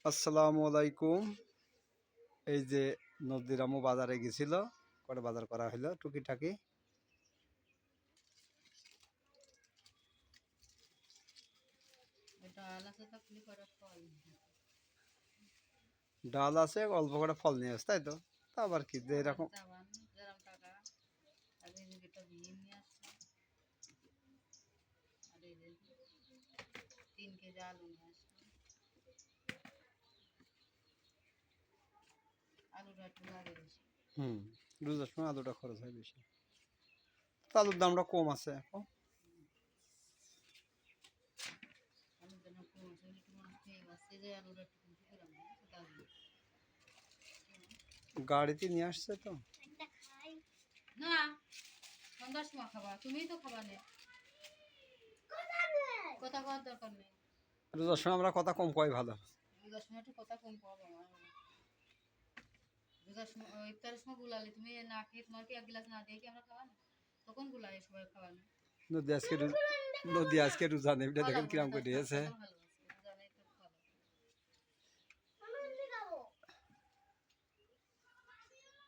আসসালামু আলাইকুম। এই যে নদীরামু বাজারে গেছিল, করে বাজার করা হলো টুকিটাকি। ডাল আছে, অল্প করে ফল নিয়ে আসে, তাই তো? তা আবার কি যে এরকম রোজার সময় আলুটা খরচ হয় বেশি। আলুর দামটা কম আছে এখন। গাড়িতে নিয়ে আসছে তো। না সন্ধ্যার সময় খাবা, তুমিই তো খাবা না। কথা কওয়ার দরকার নেই। রোজার সময় আমরা কথা কম কই ভালো। রোজার সময় একটু কথা কম কওয়া বাবা। রোজার সময় ইফতারের সময় গুলালে তুমি না খেয়ে তোমার কি এক গ্লাস না দিয়ে কি আমরা খাওয়া না? তখন গুলালে সবাই খাওয়া না। নদী আজকে রোজা নেই, দেখেন কিরাম করে দিয়েছে।